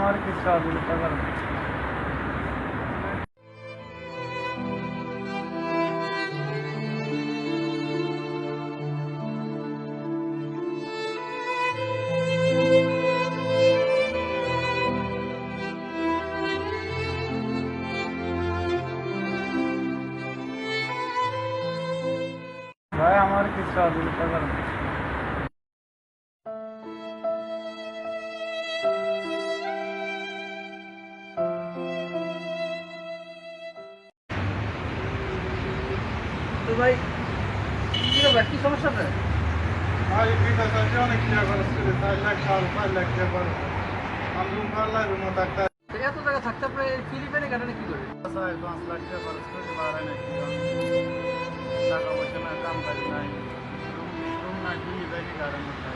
আমার কি সহযোগিতা করেন? ভাই আমার কি সহযোগিতা করেন? তো ভাই কি ব্যাপার, কি সমস্যা আপনার? ভাই বিকাশ আছে অনেক টাকা খরচ করে 4 লাখ 5 লাখ টাকা খরচ। আমি রুম ভাড়া রুমও থাকতে তো এত টাকা থাকতে আপনি ফিলিপাইনে কাটানে কি করে? 5 লাখ টাকা খরচ করে ভাড়া নাকি টাকা পয়সা না কাম কাজ নাই রুম রুম নাই দিয়ে যায়নি গাড়ির মধ্যে